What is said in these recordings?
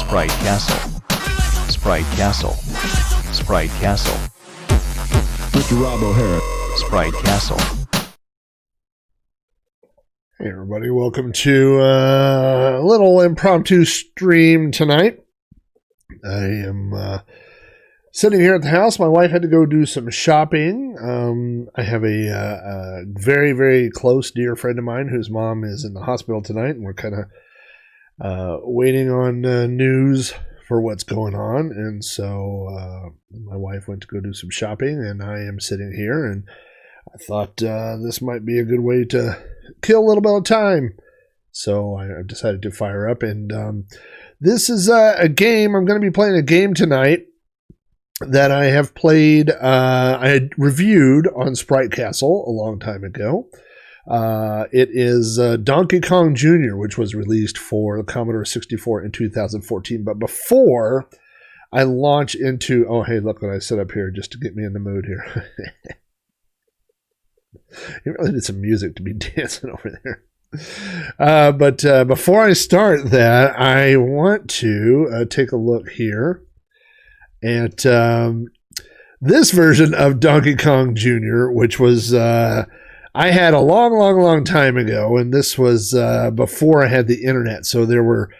Sprite Castle. Sprite Castle. Sprite Castle. Mr. Rob O'Hara. Sprite Castle. Hey everybody, welcome to a little impromptu stream tonight. I am sitting here at the house. My wife had to go do some shopping. I have a very, very close, dear friend of mine whose mom is in the hospital tonight, and we're kind of waiting on news for what's going on. And so my wife went to go do some shopping, and I am sitting here, and I thought this might be a good way to kill a little bit of time. So I decided to fire up, and this is a game. I'm going to be playing a game tonight that I have played. I had reviewed on Sprite Castle a long time ago. It is Donkey Kong Jr., which was released for the Commodore 64 in 2014. But before I launch into... Oh, hey, look what I set up here just to get me in the mood here. You really need some music to be dancing over there. But before I start that, I want to take a look here at this version of Donkey Kong Jr., which was I had a long time ago, and this was before I had the internet, so there were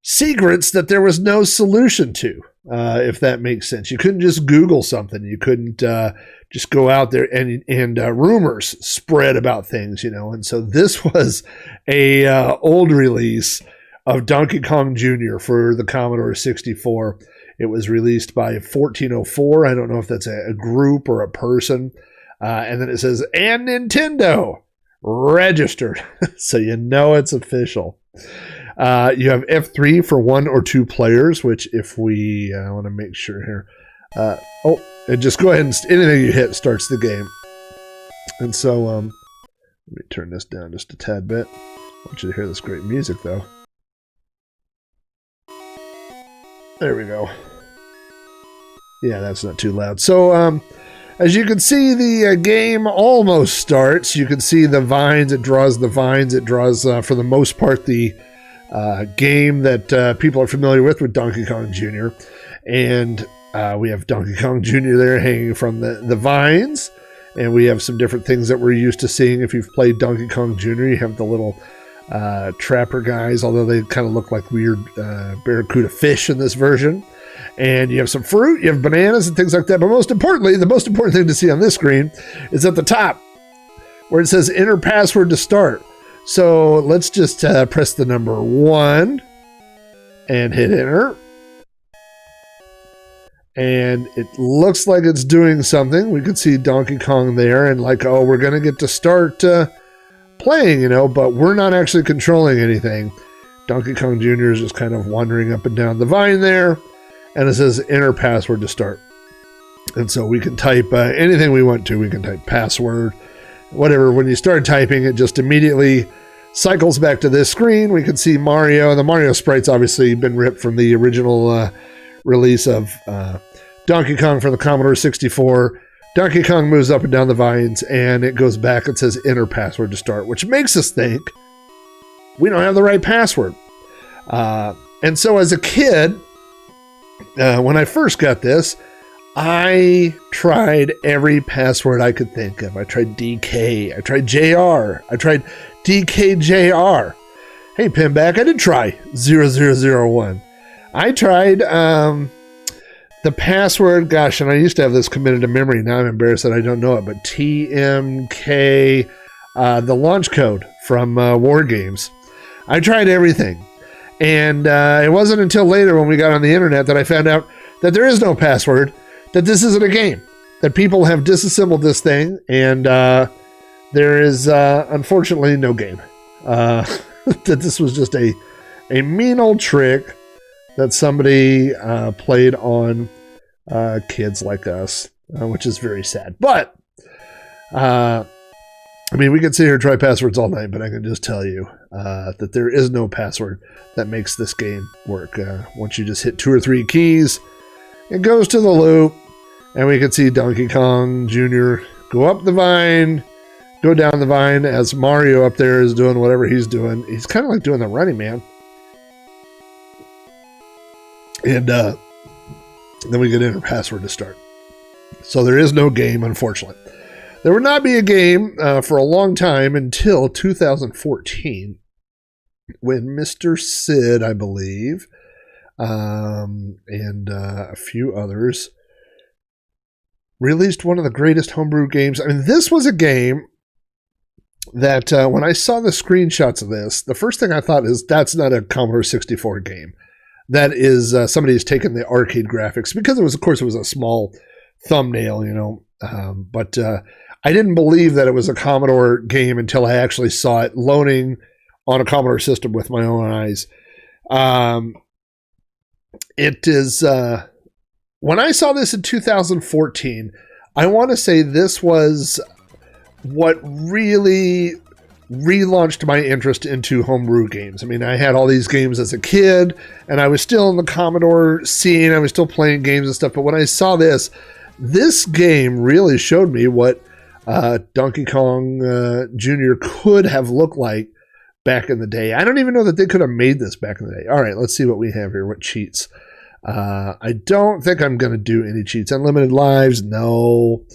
secrets that there was no solution to, if that makes sense. You couldn't just Google something. You couldn't just go out there and rumors spread about things, you know. And so this was a old release of Donkey Kong Jr. for the Commodore 64. It was released by 1404. I don't know if that's a group or a person. And then it says, and Nintendo registered. So you know it's official. You have F3 for 1 or 2 players, which if we, I want to make sure here. And just go ahead and anything you hit starts the game. And so, let me turn this down just a tad bit. I want you to hear this great music, though. There we go. Yeah, that's not too loud. So, as you can see, the game almost starts. You can see the vines. It draws the vines. It draws, for the most part, the game that people are familiar with Donkey Kong Jr. And we have Donkey Kong Jr. there hanging from the vines. And we have some different things that we're used to seeing. If you've played Donkey Kong Jr., you have the little trapper guys, although they kind of look like weird barracuda fish in this version. And you have some fruit, you have bananas and things like that. But most importantly, the most important thing to see on this screen is at the top where it says enter password to start. So let's just press the number 1 and hit enter. And it looks like it's doing something. We can see Donkey Kong there and like, oh, we're going to get to start playing, you know, but we're not actually controlling anything. Donkey Kong Jr. is just kind of wandering up and down the vine there. And it says enter password to start. And so we can type anything we want to. We can type password, whatever. When you start typing, it just immediately cycles back to this screen. We can see Mario. The Mario sprite's obviously been ripped from the original release of Donkey Kong for the Commodore 64. Donkey Kong moves up and down the vines, and it goes back and says enter password to start, which makes us think we don't have the right password. And so as a kid, when I first got this, I tried every password I could think of. I tried DK. I tried JR. I tried DKJR. Hey, Pinback, I did try 0001. I tried the password, gosh, and I used to have this committed to memory. Now I'm embarrassed that I don't know it, but TMK, the launch code from War Games. I tried everything. And it wasn't until later when we got on the internet that I found out that there is no password, that this isn't a game, that people have disassembled this thing, and there is unfortunately no game. That this was just a mean old trick that somebody played on kids like us, which is very sad. But, I mean, we could sit here and try passwords all night, but I can just tell you that there is no password that makes this game work. Once you just hit 2 or 3 keys, it goes to the loop, and we can see Donkey Kong Jr. go up the vine, go down the vine, as Mario up there is doing whatever he's doing. He's kind of like doing the Running Man. And then we get enter password to start. So there is no game, unfortunately. There would not be a game for a long time until 2014, when Mr. Sid, I believe, and a few others released one of the greatest homebrew games. I mean, this was a game that when I saw the screenshots of this, the first thing I thought is that's not a Commodore 64 game. That is somebody who's taken the arcade graphics, because it was, of course, it was a small thumbnail, you know. But I didn't believe that it was a Commodore game until I actually saw it loading on a Commodore system with my own eyes. It is, when I saw this in 2014, I want to say this was what really relaunched my interest into homebrew games. I mean, I had all these games as a kid, and I was still in the Commodore scene. I was still playing games and stuff. But when I saw this game really showed me what Donkey Kong Jr. could have looked like back in the day. I don't even know that they could have made this back in the day. All right, let's see what we have here. What cheats? I don't think I'm going to do any cheats. Unlimited lives, no.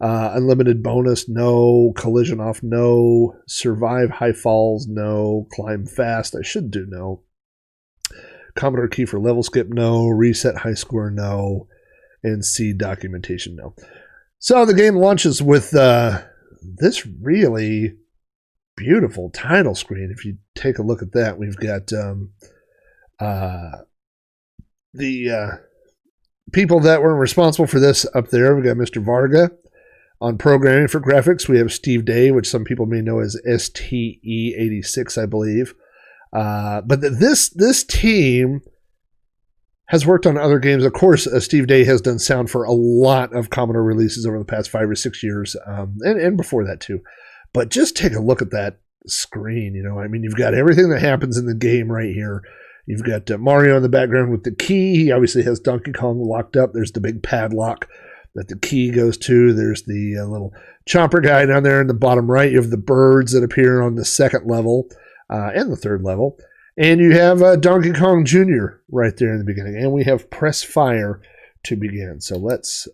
Unlimited bonus, no. Collision off, no. Survive high falls, no. Climb fast, I should do no. Commodore key for level skip, no. Reset high score, no. And C documentation, no. So the game launches with this really beautiful title screen. If you take a look at that, we've got the people that were responsible for this up there. We've got Mr. Varga on programming for graphics. We have Steve Day, which some people may know as STE86, I believe. But this team has worked on other games. Of course, Steve Day has done sound for a lot of Commodore releases over the past 5 or 6 years, and before that too. But just take a look at that screen. You know, I mean, you've got everything that happens in the game right here. You've got Mario in the background with the key. He obviously has Donkey Kong locked up. There's the big padlock that the key goes to. There's the little chopper guy down there in the bottom right. You have the birds that appear on the second level and the third level. And you have Donkey Kong Jr. right there in the beginning. And we have press fire to begin. So let's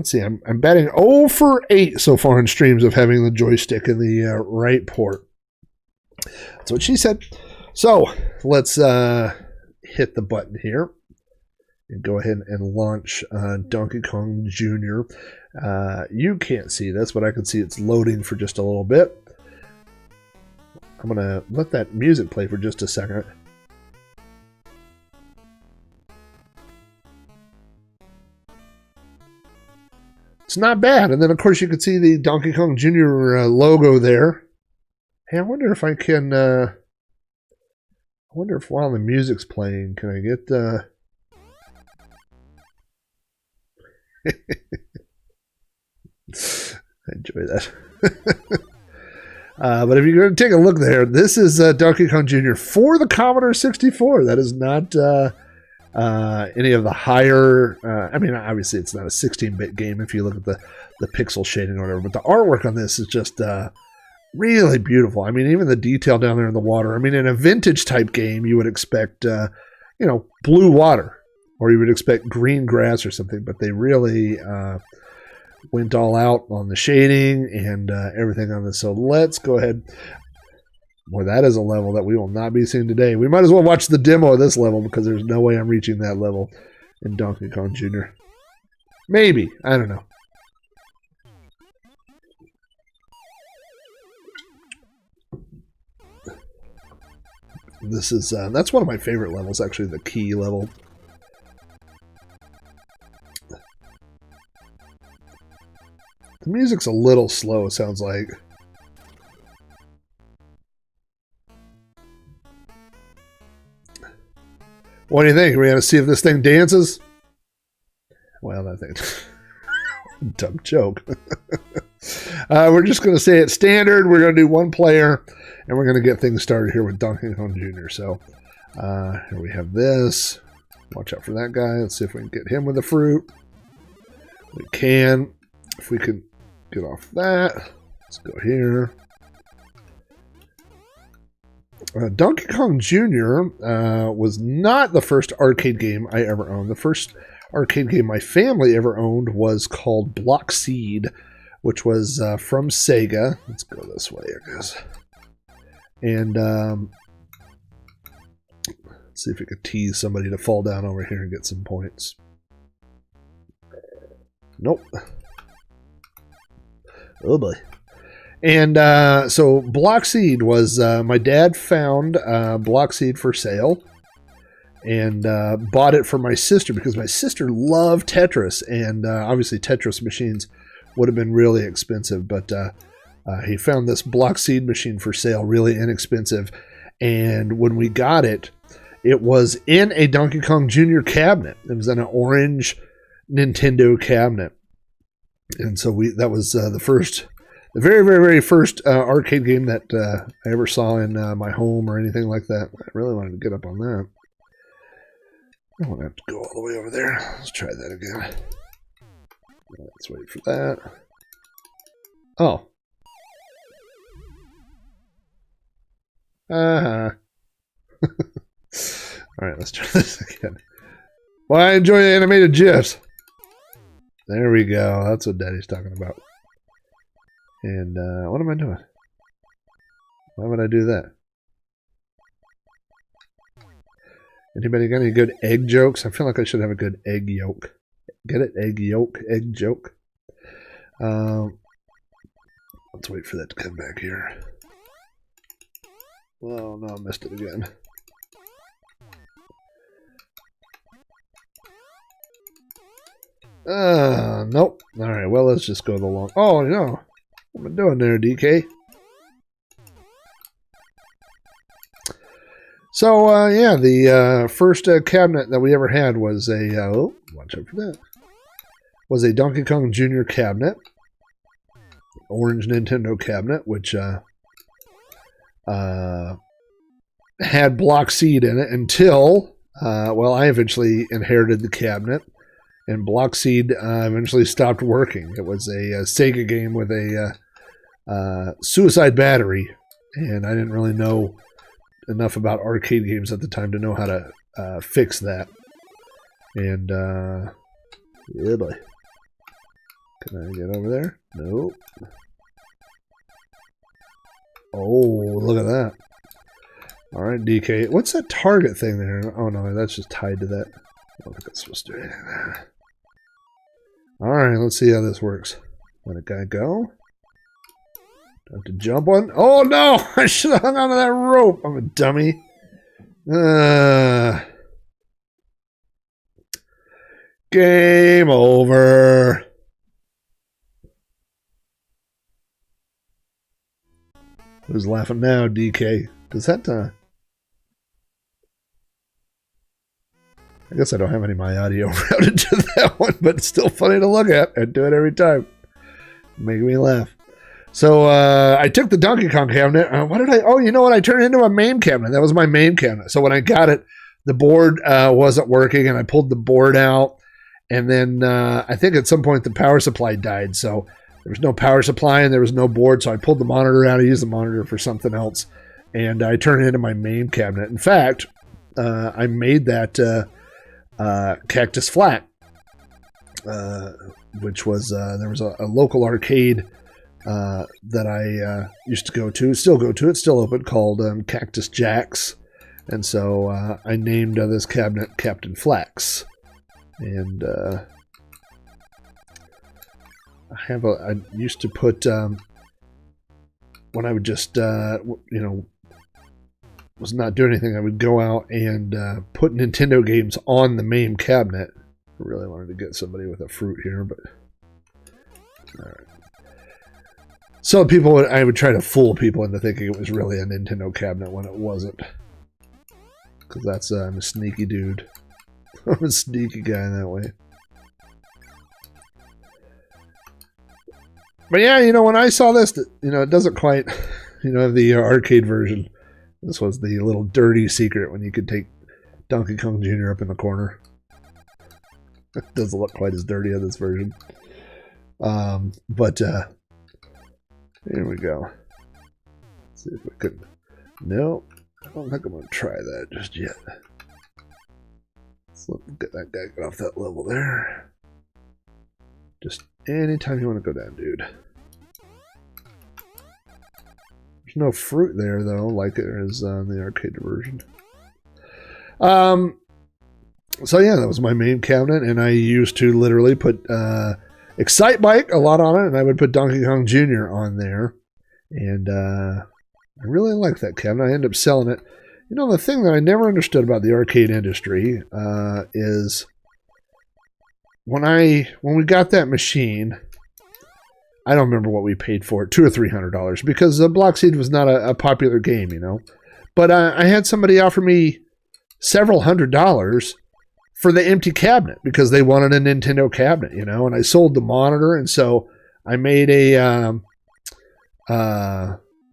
see. I'm batting 0 for 8 so far in streams of having the joystick in the right port. That's what she said. So let's hit the button here and go ahead and launch Donkey Kong Jr. You can't see this, but I can see it's loading for just a little bit. I'm going to let that music play for just a second. It's not bad. And then, of course, you can see the Donkey Kong Jr. Logo there. Hey, I wonder if I can... I wonder if while the music's playing, can I get... I enjoy that. But if you're going to take a look there, this is Donkey Kong Jr. for the Commodore 64. That is not any of the higher... I mean, obviously, it's not a 16-bit game if you look at the pixel shading or whatever, but the artwork on this is just really beautiful. I mean, even the detail down there in the water. I mean, in a vintage-type game, you would expect, blue water, or you would expect green grass or something, but they really... went all out on the shading and everything on this. So let's go ahead. Boy, that is a level that we will not be seeing today. We might as well watch the demo of this level because there's no way I'm reaching that level in Donkey Kong Jr. Maybe. I don't know. This is that's one of my favorite levels, actually, the key level. The music's a little slow, it sounds like. What do you think? Are we going to see if this thing dances? Well, that thing... Dumb joke. We're just going to say it's standard. We're going to do one player, and we're going to get things started here with Donkey Kong Jr. So, here we have this. Watch out for that guy. Let's see if we can get him with the fruit. We can. If we can... get off that. Let's go here. Donkey Kong Jr. Was not the first arcade game I ever owned. The first arcade game my family ever owned was called Block Seed, which was from Sega. Let's go this way, I guess. And let's see if we could tease somebody to fall down over here and get some points. Nope. Oh boy. And so Block Seed was, my dad found Block Seed for sale and bought it for my sister because my sister loved Tetris. And obviously Tetris machines would have been really expensive, but he found this Block Seed machine for sale, really inexpensive. And when we got it, it was in a Donkey Kong Jr. cabinet. It was in an orange Nintendo cabinet. And so that was the very, very, very first arcade game that I ever saw in my home or anything like that. I really wanted to get up on that. I won't have to go all the way over there. Let's try that again. Let's wait for that. Oh. Alright, let's try this again. Well, I enjoy animated GIFs. There we go. That's what Daddy's talking about. And what am I doing? Why would I do that? Anybody got any good egg jokes? I feel like I should have a good egg yolk. Get it? Egg yolk? Egg joke? Let's wait for that to come back here. Oh, no, I missed it again. Nope. Alright, well, let's just go the long... Oh, no. What am I doing there, DK? So, yeah, the first cabinet that we ever had was a... oh, watch out for that. Was a Donkey Kong Jr. cabinet. Orange Nintendo cabinet, which had Block Seed in it until... well, I eventually inherited the cabinet. And Block Seed eventually stopped working. It was a Sega game with a suicide battery, and I didn't really know enough about arcade games at the time to know how to fix that. And yeah, boy. Can I get over there? Nope. Oh, look at that. All right, DK. What's that target thing there? Oh no, that's just tied to that. I don't think that's supposed to do anything there. Alright, let's see how this works. Let a guy go. Do I have to jump one? Oh no! I should have hung onto that rope. I'm a dummy. Game over. Who's laughing now, DK? Does that I guess I don't have any of my audio routed to that one, but it's still funny to look at. I do it every time. Making me laugh. So I took the Donkey Kong cabinet. What did I... Oh, you know what? I turned it into a MAME cabinet. That was my MAME cabinet. So when I got it, the board wasn't working, and I pulled the board out. And then I think at some point the power supply died. So there was no power supply, and there was no board. So I pulled the monitor out. I used the monitor for something else. And I turned it into my MAME cabinet. In fact, I made that... Cactus Flack, which was there was a local arcade that I used to go to, still go to, it's still open, called Cactus Jack's, and so I named this cabinet Captain Flax, and I used to put when I would just was not doing anything, I would go out and put Nintendo games on the MAME cabinet. I really wanted to get somebody with a fruit here, but alright. So I would try to fool people into thinking it was really a Nintendo cabinet when it wasn't. Because that's, I'm a sneaky dude. I'm a sneaky guy that way. But yeah, when I saw this, it doesn't quite, have the arcade version. This was the little dirty secret when you could take Donkey Kong Jr. up in the corner. It doesn't look quite as dirty on this version. But here we go. Let's see if we could... No. don't think I'm going to try that just yet. Let's get that guy get off that level there. Just anytime you want to go down, dude. There's no fruit there, though, like there is on the arcade version. So yeah, that was my main cabinet, and I used to literally put Excite Bike a lot on it, and I would put Donkey Kong Jr. on there. And I really like that cabinet. I ended up selling it. You know, the thing that I never understood about the arcade industry is when we got that machine, I don't remember what we paid for it, $200 or $300, because Block Siege was not a popular game, you know. But I had somebody offer me several $100s for the empty cabinet because they wanted a Nintendo cabinet, you know. And I sold the monitor, and so I made a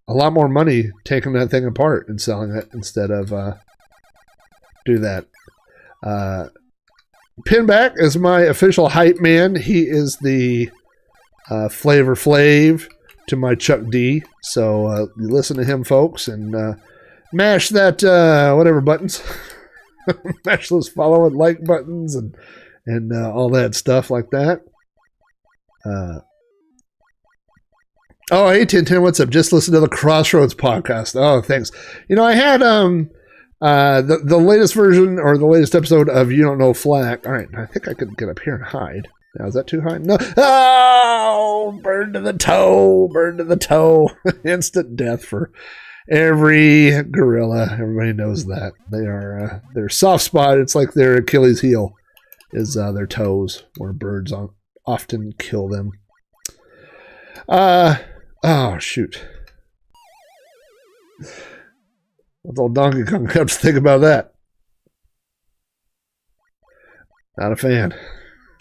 lot more money taking that thing apart and selling it instead of do that. Pinback is my official hype man. He is the Flavor Flav to my Chuck D. So you listen to him, folks, and mash that whatever buttons. Mash those follow and like buttons and all that stuff like that. Oh, hey, Tintin, what's up? Just listen to the Crossroads podcast. Oh, thanks. You know, I had the latest version or the latest episode of You Don't Know Flack. All right, I think I could get up here and hide. Now, is that too high? No. Oh, burn to the toe, burn to the toe. Instant death for every gorilla. Everybody knows that. They are their soft spot. It's like their Achilles heel is their toes, where birds often kill them. Oh, shoot. What's old Donkey Kong have to think about that? Not a fan.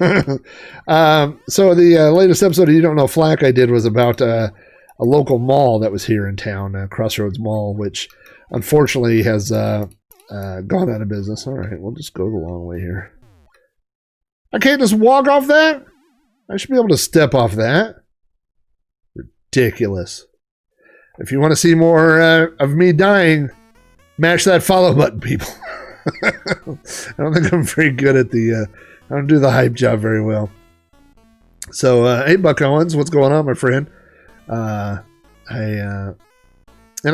So the latest episode of You Don't Know Flack I did was about a local mall that was here in town, Crossroads Mall, which unfortunately has gone out of business. All right, we'll just go the long way here. I can't just walk off that? I should be able to step off that. Ridiculous. If you want to see more of me dying, mash that follow button, people. I don't think I'm very good at I don't do the hype job very well. So, hey, Buck Owens, what's going on, my friend? And I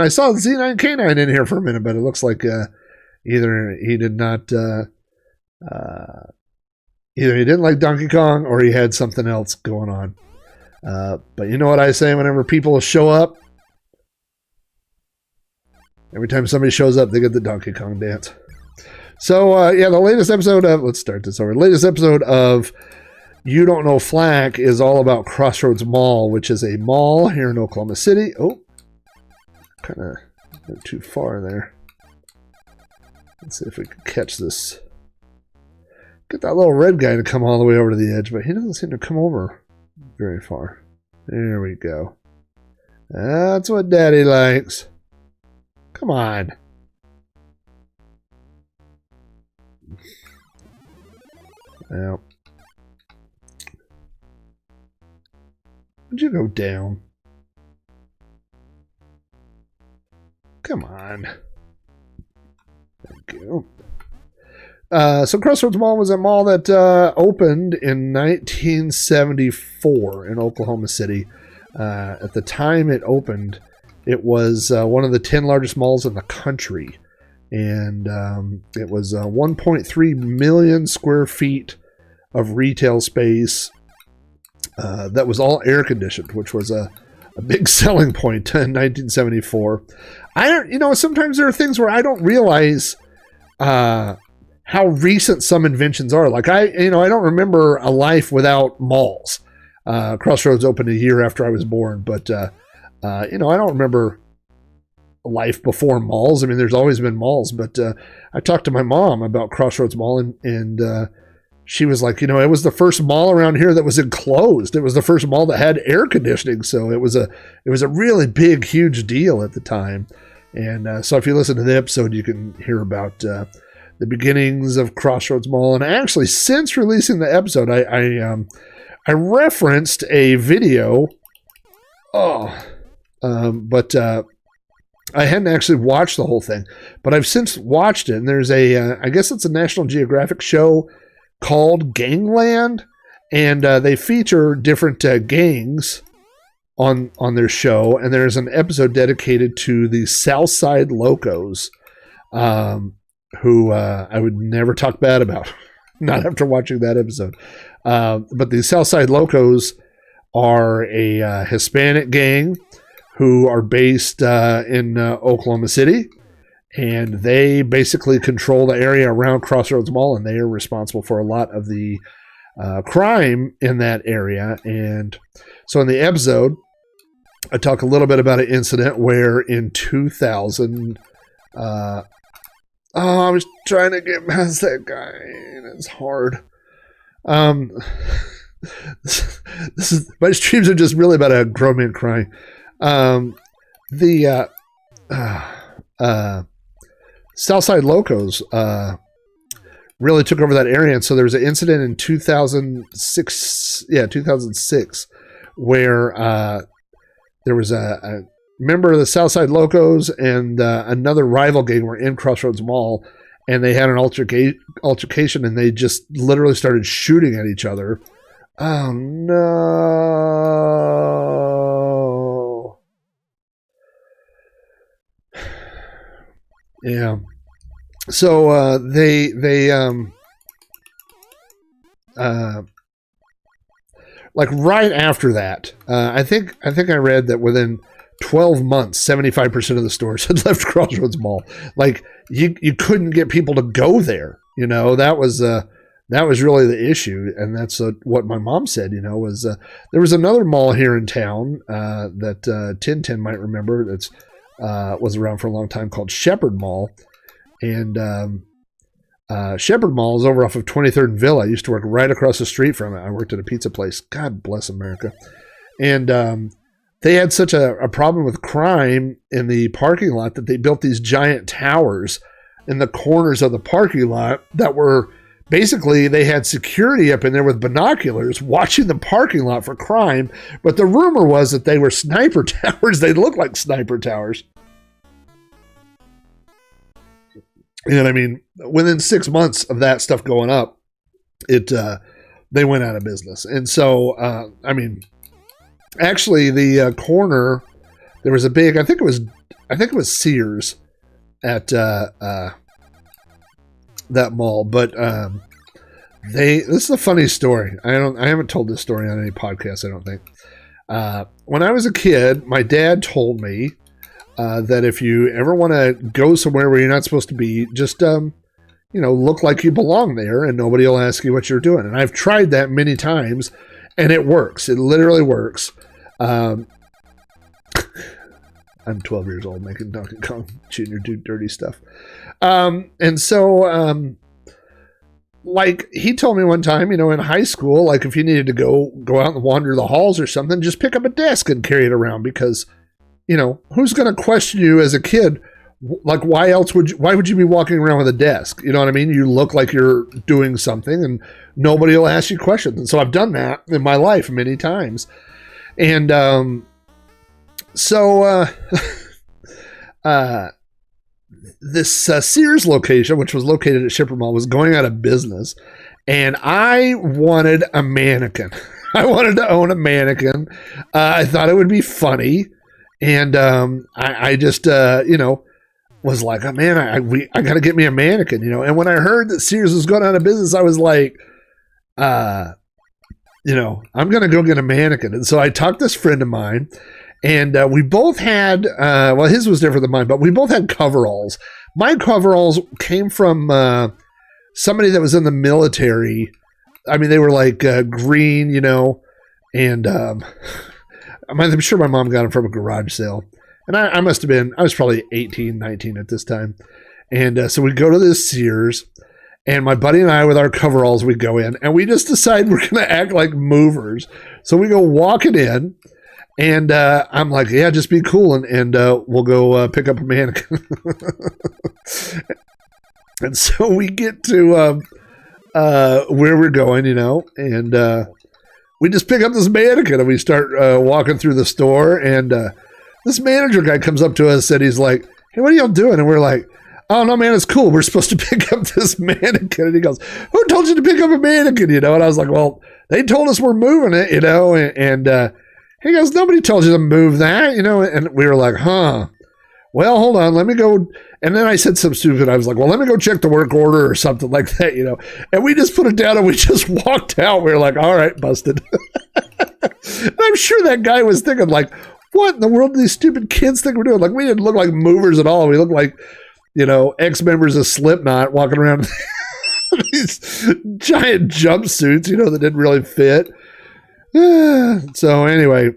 saw Z9K9 in here for a minute, but it looks like either he did not, either he didn't like Donkey Kong or he had something else going on. But you know what I say whenever people show up? Every time somebody shows up, they get the Donkey Kong dance. So, yeah, the latest episode of... Let's start this over. The latest episode of You Don't Know Flack is all about Crossroads Mall, which is a mall here in Oklahoma City. Oh, kind of went too far there. Let's see if we can catch this. Get that little red guy to come all the way over to the edge, but he doesn't seem to come over very far. There we go. That's what Daddy likes. Come on. Well, would you go down? Come on. Thank you. So Crossroads Mall was a mall that opened in 1974 in Oklahoma City. At the time it opened, it was one of the 10 largest malls in the country. And it was 1.3 million square feet of retail space that was all air conditioned, which was a big selling point in 1974. Sometimes there are things where I don't realize how recent some inventions are. Like I don't remember a life without malls. Crossroads opened a year after I was born, but I don't remember life before malls. I mean, there's always been malls, but I talked to my mom about Crossroads Mall, and she was like, it was the first mall around here that was enclosed. It was the first mall that had air conditioning, so it was a really big, huge deal at the time. And so if you listen to the episode, you can hear about the beginnings of Crossroads Mall. And actually, since releasing the episode, I referenced a video. I hadn't actually watched the whole thing, but I've since watched it. And there's I guess it's a National Geographic show called Gangland, and they feature different gangs on their show. And there's an episode dedicated to the Southside Locos, who I would never talk bad about, not after watching that episode. But the Southside Locos are a Hispanic gang who are based in Oklahoma City, and they basically control the area around Crossroads Mall, and they are responsible for a lot of the crime in that area. And so in the episode, I talk a little bit about an incident where in 2000, I was trying to get past that guy, and it's hard. This is, my streams are just really about a grown man crying. The Southside Locos really took over that area, and so there was an incident in 2006. Yeah, 2006, where there was a member of the Southside Locos and another rival gang were in Crossroads Mall, and they had an altercation, and they just literally started shooting at each other. Oh no! Yeah. So they like right after that, I think I read that within 12 months, 75% of the stores had left Crossroads Mall. Like you couldn't get people to go there. You know, that was really the issue, and that's what my mom said. You know, was there was another mall here in town that Tintin might remember that's was around for a long time called Shepherd Mall, and Shepherd Mall is over off of 23rd and Villa. I used to work right across the street from it. I worked at a pizza place. God bless America. And they had such a problem with crime in the parking lot that they built these giant towers in the corners of the parking lot that were basically, they had security up in there with binoculars watching the parking lot for crime. But the rumor was that they were sniper towers. They looked like sniper towers. And I mean, within 6 months of that stuff going up, they went out of business. And so, I mean, actually, the corner, there was a big, I think it was Sears at that mall. But this is a funny story. I haven't told this story on any podcast, I don't think. When I was a kid, my dad told me that if you ever want to go somewhere where you're not supposed to be, just look like you belong there, and nobody will ask you what you're doing. And I've tried that many times, and it works. It literally works. I'm 12 years old making Donkey Kong Jr. do dirty stuff. And so, like he told me one time, in high school, like if you needed to go out and wander the halls or something, just pick up a desk and carry it around, because who's going to question you as a kid? Like, why would you be walking around with a desk? You know what I mean? You look like you're doing something, and nobody will ask you questions. And so I've done that in my life many times. And this Sears location, which was located at Shepherd Mall, was going out of business. And I wanted a mannequin. I wanted to own a mannequin. I thought it would be funny. And I just, was like, oh, man, I got to get me a mannequin, And when I heard that Sears was going out of business, I was like, I'm going to go get a mannequin. And so I talked this friend of mine, and we both had, his was different than mine, but we both had coveralls. My coveralls came from somebody that was in the military. I mean, they were like green, and I'm sure my mom got them from a garage sale. And I was probably 18, 19 at this time. And so we go to this Sears, and my buddy and I, with our coveralls, we go in, and we just decide we're going to act like movers. So we go walking in, and I'm like, yeah, just be cool, and we'll go pick up a mannequin. And so we get to where we're going, and we just pick up this mannequin, and we start walking through the store, and this manager guy comes up to us and he's like, hey, what are y'all doing? And we're like, oh, no, man, it's cool. We're supposed to pick up this mannequin. And he goes, who told you to pick up a mannequin? And I was like, well, they told us we're moving it, and he goes, nobody told you to move that, and we were like, huh. Well, hold on, let me go. And then I said something stupid. I was like, well, let me go check the work order or something like that, And we just put it down and we just walked out. We were like, all right, busted. And I'm sure that guy was thinking, like, what in the world do these stupid kids think we're doing? Like, we didn't look like movers at all. We looked like, ex-members of Slipknot walking around these giant jumpsuits, that didn't really fit. So anyway,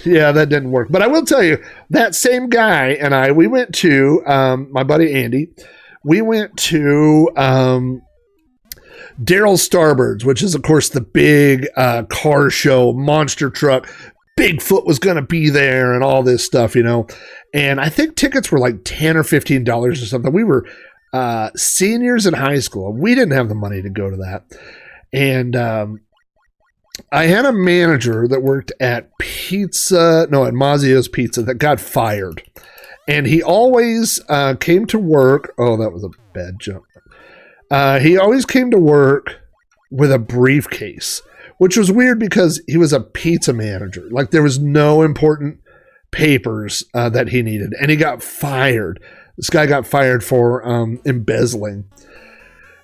yeah, that didn't work. But I will tell you, that same guy and we went to, my buddy Andy, we went to Daryl Starbird's, which is, of course, the big car show, monster truck. Bigfoot was going to be there and all this stuff, And I think tickets were like $10 or $15 or something. We were seniors in high school. We didn't have the money to go to that. And I had a manager that worked at Mazio's Pizza that got fired. And he always came to work. Oh, that was a bad jump. He always came to work with a briefcase, which was weird because he was a pizza manager. Like, there was no important papers that he needed. And he got fired. This guy got fired for embezzling.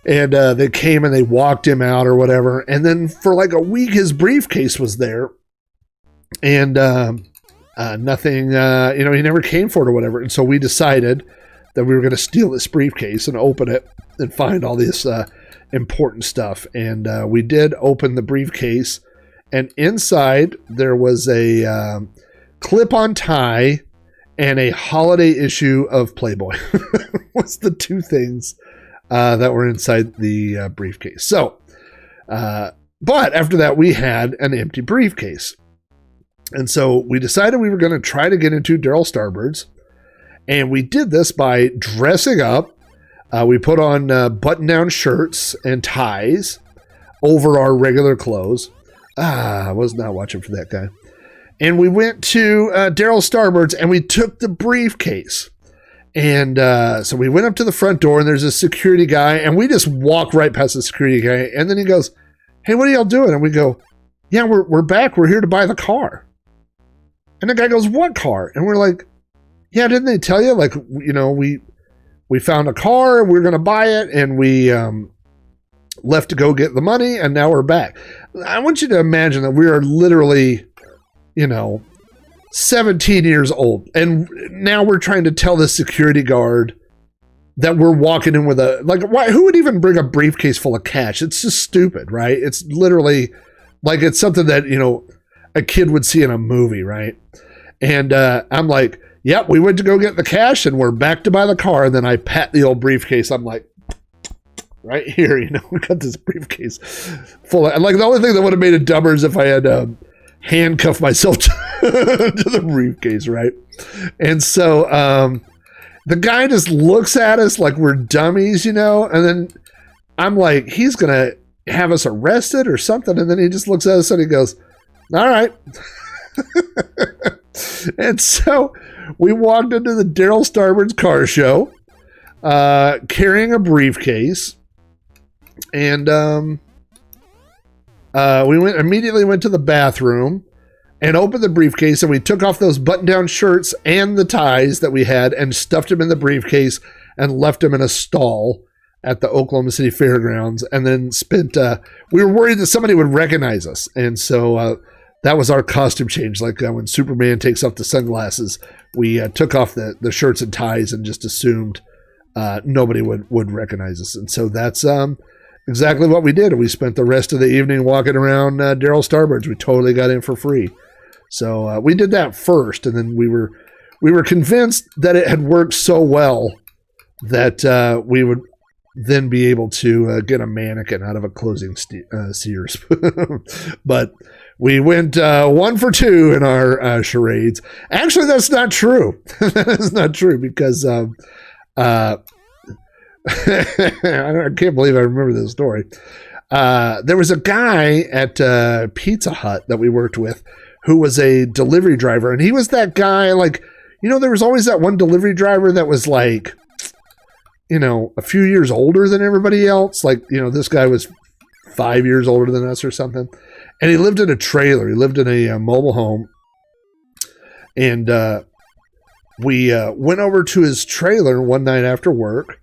And they came and they walked him out or whatever. And then for like a week, his briefcase was there. And nothing, he never came for it or whatever. And so we decided that we were going to steal this briefcase and open it and find all this important stuff. And we did open the briefcase. And inside there was a clip-on tie and a holiday issue of Playboy. What's the two things that were inside the briefcase? So, but after that, we had an empty briefcase. And so we decided we were going to try to get into Daryl Starbird's. And we did this by dressing up. We put on button-down shirts and ties over our regular clothes. I was not watching for that guy. And we went to Daryl Starbird's and we took the briefcase. And so we went up to the front door and there's a security guy and we just walk right past the security guy. And then he goes, hey, what are y'all doing? And we go, yeah, we're back. We're here to buy the car. And the guy goes, what car? And we're like, yeah, didn't they tell you? Like, we found a car, we were going to buy it, and we left to go get the money, and now we're back. I want you to imagine that we are literally, 17 years old, and now we're trying to tell the security guard that we're walking in with who would even bring a briefcase full of cash? It's just stupid, right? It's literally like it's something that, a kid would see in a movie, right? And I'm like, yep, we went to go get the cash and we're back to buy the car. And then I pat the old briefcase. I'm like, right here, we got this briefcase full of, like, the only thing that would have made it dumber is if I had handcuffed myself to the briefcase, right? And so the guy just looks at us like we're dummies, and then I'm like, he's going to have us arrested or something. And then he just looks at us and he goes, all right. And so we walked into the Daryl Starbird's car show, carrying a briefcase, and we immediately went to the bathroom and opened the briefcase, and we took off those button-down shirts and the ties that we had and stuffed them in the briefcase and left them in a stall at the Oklahoma City Fairgrounds, and then spent. We were worried that somebody would recognize us, and so. That was our costume change. Like when Superman takes off the sunglasses, we took off the shirts and ties and just assumed nobody would recognize us. And so that's exactly what we did. We spent the rest of the evening walking around Daryl Starbird's. We totally got in for free. So we did that first, and then we were convinced that it had worked so well that we would then be able to get a mannequin out of a closing Sears. But we went 1 for 2 in our charades. Actually, that's not true. That is not true because I can't believe I remember this story. There was a guy at Pizza Hut that we worked with who was a delivery driver. And he was that guy, like, there was always that one delivery driver that was like, a few years older than everybody else. Like, this guy was 5 years older than us or something. And he lived in a trailer. He lived in a mobile home. And we went over to his trailer one night after work.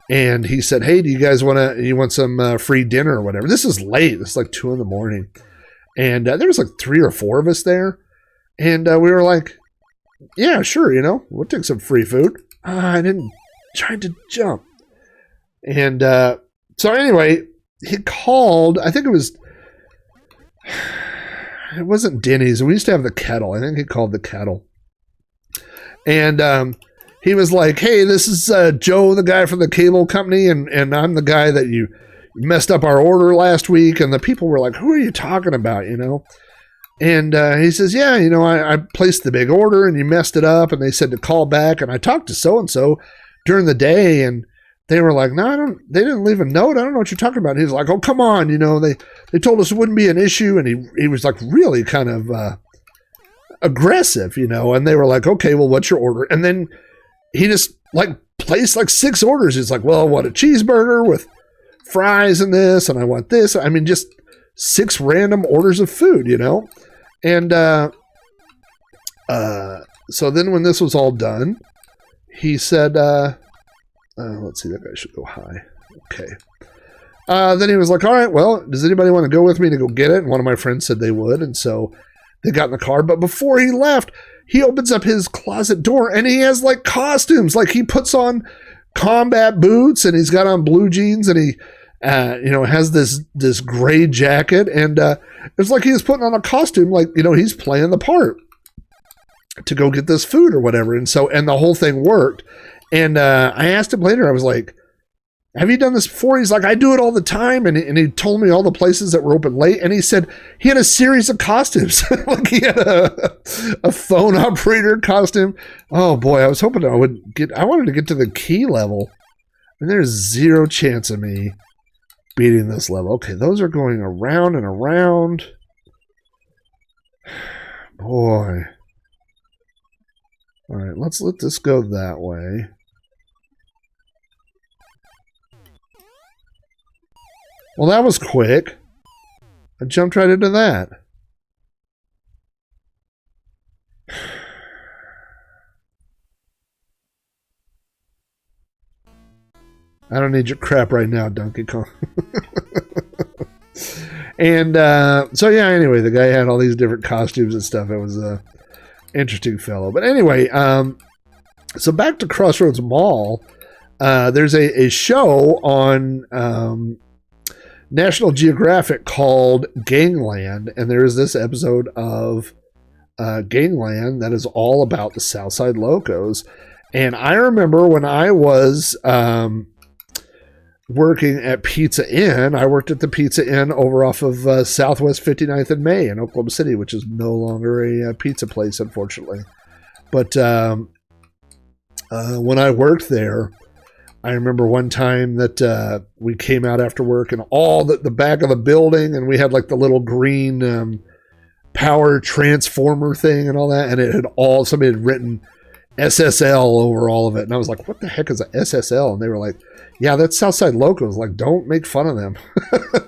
And he said, hey, do you guys want some free dinner or whatever? This is late. It's like 2 a.m. And there was like 3 or 4 of us there. And we were like, yeah, sure, we'll take some free food. I didn't try to jump. And so anyway, he called. I think it wasn't Denny's. We used to have the Kettle. I think he called the Kettle. And he was like, hey, this is Joe, the guy from the cable company, and I'm the guy that you messed up our order last week. And the people were like, who are you talking about, And he says, yeah, I placed the big order and you messed it up. And they said to call back. And I talked to so-and-so during the day, and they were like, no, they didn't leave a note. I don't know what you're talking about. And he was like, oh, come on. They told us it wouldn't be an issue. And he was like really kind of aggressive, and they were like, okay, well, what's your order? And then he just like placed like 6 orders. He's like, well, I want a cheeseburger with fries and this, and I want this. I mean, just 6 random orders of food, And so then when this was all done, he said, let's see, that guy should go high. Okay. Then he was like, all right, well, does anybody want to go with me to go get it? And one of my friends said they would. And so they got in the car. But before he left, he opens up his closet door and he has like costumes. Like he puts on combat boots and he's got on blue jeans and he, has this gray jacket. And it's like he's putting on a costume, like, he's playing the part to go get this food or whatever. And the whole thing worked. And I asked him later, I was like, have you done this before? He's like, I do it all the time. And he told me all the places that were open late. And he said he had a series of costumes. Like he had a phone operator costume. Oh boy, I was hoping I wanted to get to the key level. And there's zero chance of me beating this level. Okay, those are going around and around. Boy. All right, let's let this go that way. Well, that was quick. I jumped right into that. I don't need your crap right now, Donkey Kong. And so, yeah, anyway, the guy had all these different costumes and stuff. It was a interesting fellow. But anyway, so back to Crossroads Mall. There's a show on National Geographic called Gangland, and there's this episode of Gangland that is all about the Southside Locos. And I remember when I was working at Pizza Inn, I worked at the Pizza Inn over off of Southwest 59th and May in Oklahoma City, which is no longer a pizza place, unfortunately. But when I worked there, I remember one time that we came out after work and all the back of the building, and we had like the little green power transformer thing and all that, and it had somebody had written SSL over all of it, and I was like, what the heck is a SSL? And they were like, yeah, that's Southside Locos. Like, don't make fun of them.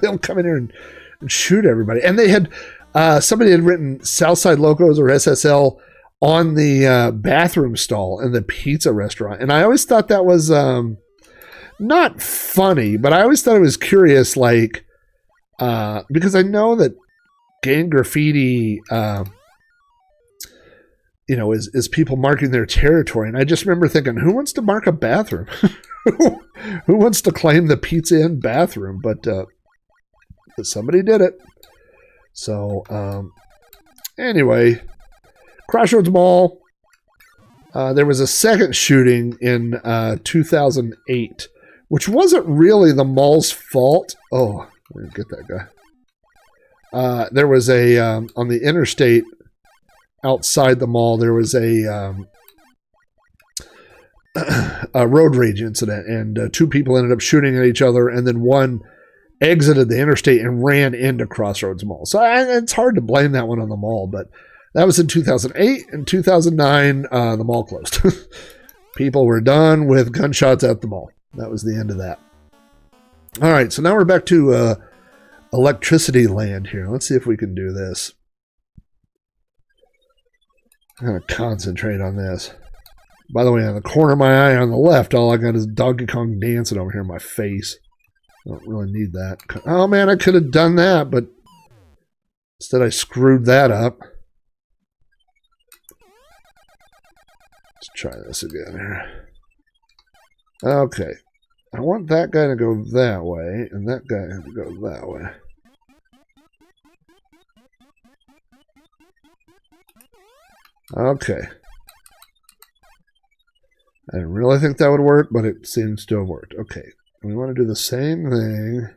They'll come in here and shoot everybody. And they had somebody had written Southside Locos or SSL on the bathroom stall in the pizza restaurant, and I always thought that was not funny, but I always thought it was curious, like, because I know that gang graffiti, is people marking their territory. And I just remember thinking, who wants to mark a bathroom? Who wants to claim the Pizza Inn bathroom? But somebody did it. So, anyway, Crossroads Mall. There was a second shooting in 2008, which wasn't really the mall's fault. Oh, let me get that guy. There was on the interstate outside the mall, there was a road rage incident, and 2 people ended up shooting at each other, and then one exited the interstate and ran into Crossroads Mall. So it's hard to blame that one on the mall, but That was in 2008. In 2009, the mall closed. People were done with gunshots at the mall. That was the end of that. All right, so now we're back to electricity land here. Let's see if we can do this. I'm going to concentrate on this. By the way, on the corner of my eye on the left, all I got is Donkey Kong dancing over here in my face. I don't really need that. Oh, man, I could have done that, but instead I screwed that up. Let's try this again here. Okay. I want that guy to go that way, and that guy to go that way. Okay. I didn't really think that would work, but it seems to have worked. Okay. We want to do the same thing.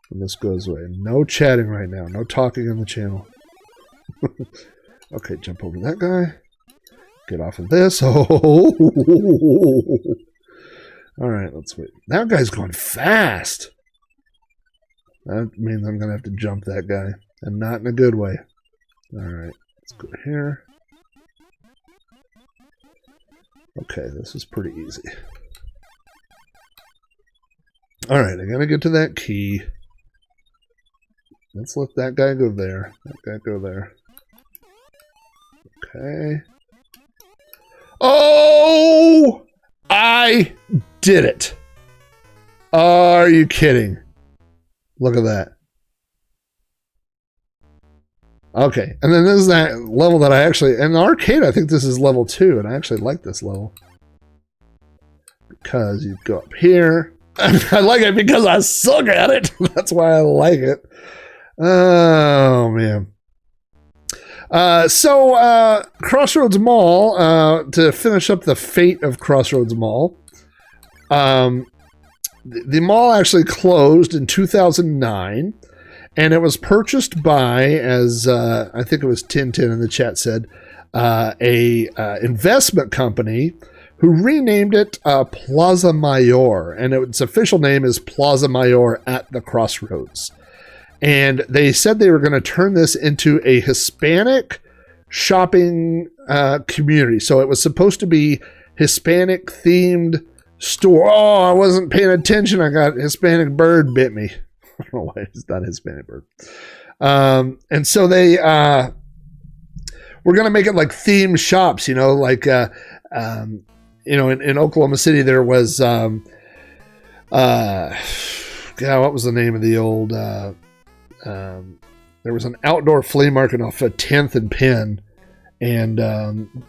And this goes away. No chatting right now. No talking on the channel. Okay, jump over that guy. Get off of this. Oh. All right, let's wait. That guy's going fast. That means I'm going to have to jump that guy. And not in a good way. All right, let's go here. Okay, this is pretty easy. All right, I got to get to that key. Let's let that guy go there. That guy go there. Okay. Oh! I did it. Are you kidding? Look at that. Okay, and then this is that level that I actually, in the arcade, I think this is level 2, and I actually like this level. Because you go up here. I like it because I suck at it. That's why I like it. Oh, man. So Crossroads Mall, to finish up the fate of Crossroads Mall, the mall actually closed in 2009, and it was purchased by, as I think it was Tintin in the chat said, a investment company who renamed it Plaza Mayor, and its official name is Plaza Mayor at the Crossroads. And they said they were going to turn this into a Hispanic shopping community. So it was supposed to be Hispanic themed store. Oh, I wasn't paying attention. I got Hispanic bird bit me. I don't know why it's not Hispanic bird. And so they were going to make it like themed shops, like, in Oklahoma City, there was, God, what was the name of the old, there was an outdoor flea market off of 10th and Penn, and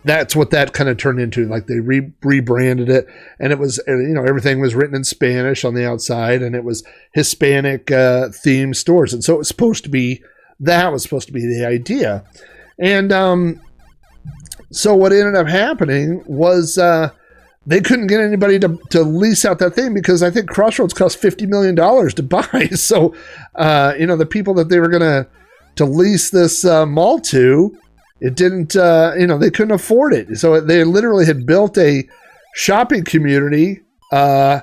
that's what that kind of turned into. Like they rebranded it, and it was, everything was written in Spanish on the outside, and it was Hispanic themed stores, and so it was supposed to be, that was supposed to be the idea. And so what ended up happening was they couldn't get anybody to lease out that thing, because I think Crossroads cost $50 million to buy. So, the people that they were going to lease this mall to, it didn't, they couldn't afford it. So they literally had built a shopping community. Hey,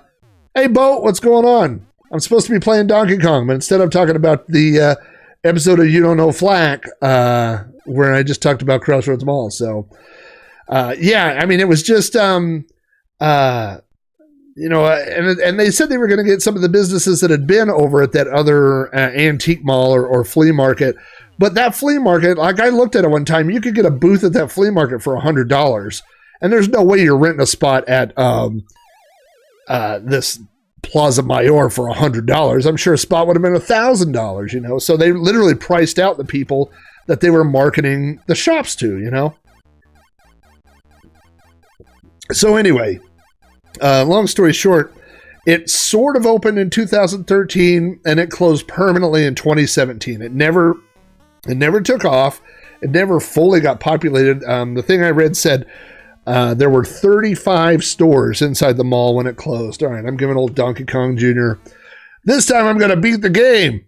Bo, what's going on? I'm supposed to be playing Donkey Kong, but instead I'm talking about the episode of You Don't Know Flack, where I just talked about Crossroads Mall. So, it was just... and they said they were going to get some of the businesses that had been over at that other antique mall or flea market. But that flea market, like I looked at it one time, you could get a booth at that flea market for $100. And there's no way you're renting a spot at this Plaza Mayor for $100. I'm sure a spot would have been $1,000, So they literally priced out the people that they were marketing the shops to, So anyway, long story short, it sort of opened in 2013 and it closed permanently in 2017. It never took off. It never fully got populated. The thing I read said there were 35 stores inside the mall when it closed. All right, I'm giving old Donkey Kong Jr. This time I'm going to beat the game.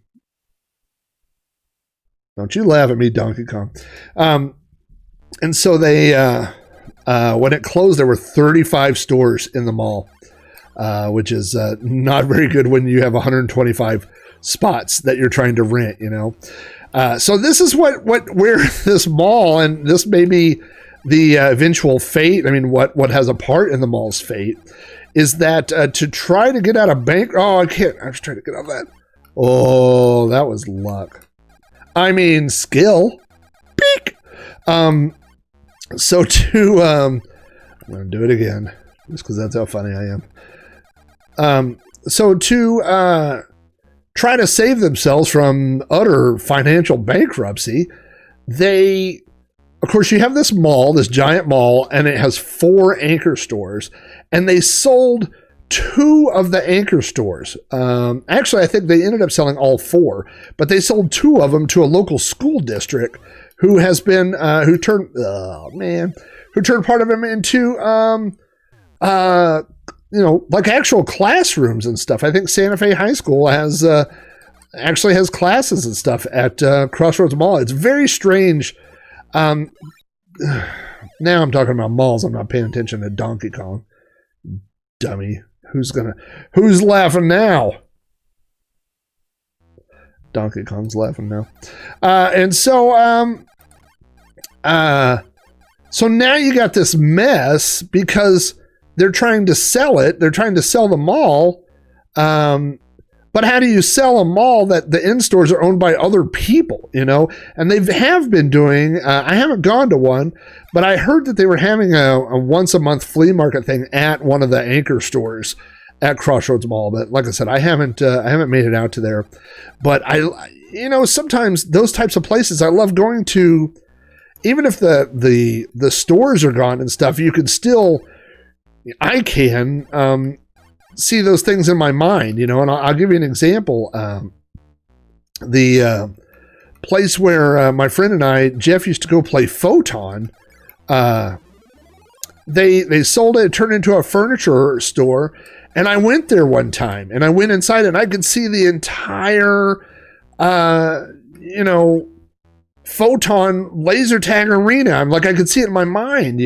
Don't you laugh at me, Donkey Kong. And so they... when it closed, there were 35 stores in the mall, which is not very good when you have 125 spots that you're trying to rent, So this is where this mall, and this may be the eventual fate. I mean, what has a part in the mall's fate is that to try to get out of bank. Oh, I can't. I was trying to get out of that. Oh, that was luck. I mean, skill. Peek. So to I'm gonna do it again, just because that's how funny I am. So to try to save themselves from utter financial bankruptcy, they, of course, you have this mall, this giant mall, and it has 4 anchor stores, and they sold 2 of the anchor stores. Actually, I think they ended up selling all 4, but they sold 2 of them to a local school district who turned part of them into like actual classrooms and stuff. I think Santa Fe High School actually has classes and stuff at Crossroads Mall. It's very strange. Now I'm talking about malls. I'm not paying attention to Donkey Kong. Dummy. Who's laughing now? Donkey Kong's laughing now. So now you got this mess because they're trying to sell it. They're trying to sell the mall. But how do you sell a mall that the in-stores are owned by other people, And they have been doing, I haven't gone to one, but I heard that they were having a once-a-month flea market thing at one of the anchor stores at Crossroads Mall. But like I said, I haven't made it out to there. But sometimes those types of places I love going to, even if the stores are gone and stuff, you can still, I can see those things in my mind, and I'll give you an example. The place where my friend and I, Jeff, used to go play Photon, they sold it, it turned into a furniture store, and I went there one time, and I went inside, and I could see the entire, Photon laser tag arena. I'm like, I could see it in my mind,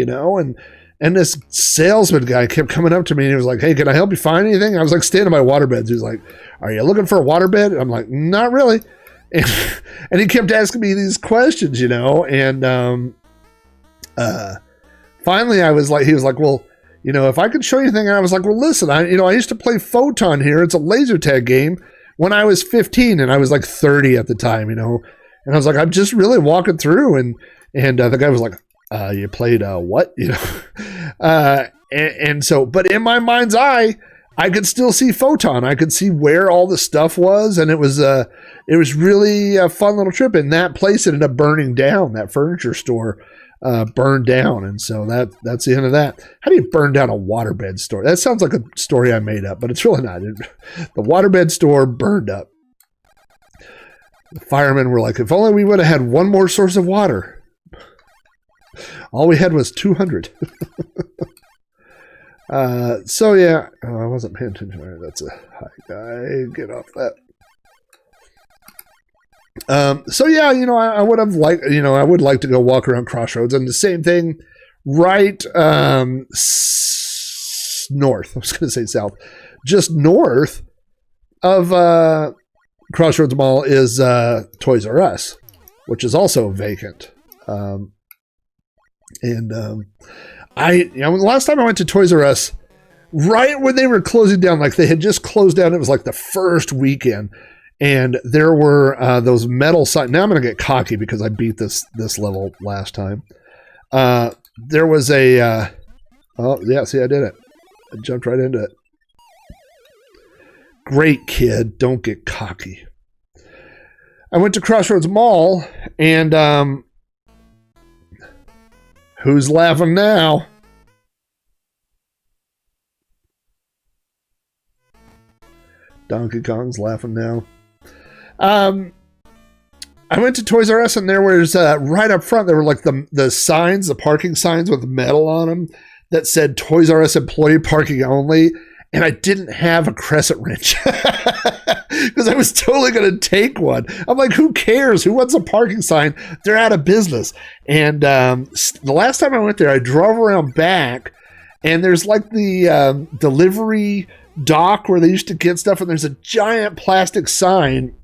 and this salesman guy kept coming up to me and he was like, "Hey, can I help you find anything?" I was like standing by waterbeds. He was like, "Are you looking for a waterbed?" I'm like, "Not really." And he kept asking me these questions, and finally he was like, "Well, if I could show you anything." And I was like, "Well, listen, I used to play Photon here. It's a laser tag game when I was 15 and I was like 30 at the time, And I was like, "I'm just really walking through." And the guy was like, "You played what?" And so, but in my mind's eye, I could still see Photon. I could see where all the stuff was, and it was really a fun little trip. And that place ended up burning down. That furniture store burned down, and so that's the end of that. How do you burn down a waterbed store? That sounds like a story I made up, but it's really not. The waterbed store burned up. The firemen were like, "If only we would have had one more source of water." All we had was 200. So yeah, I wasn't paying attention. All right, that's a high guy. Get off that. So yeah, I would have liked, I would like to go walk around Crossroads, and the same thing, right north. I was going to say south, just north of Crossroads Mall is Toys R Us, which is also vacant. The last time I went to Toys R Us, right when they were closing down, like they had just closed down, it was like the first weekend, and there were those metal signs. Now I'm going to get cocky because I beat this level last time. There was a, oh yeah, see, I did it. I jumped right into it. Great kid, don't get cocky. I went to Crossroads Mall, and who's laughing now? Donkey Kong's laughing now. I went to Toys R Us, and there was right up front, there were like the signs, the parking signs with metal on them that said Toys R Us employee parking only. And I didn't have a crescent wrench because I was totally going to take one. I'm like, who cares? Who wants a parking sign? They're out of business. And the last time I went there, I drove around back, and there's like the delivery dock where they used to get stuff, and there's a giant plastic sign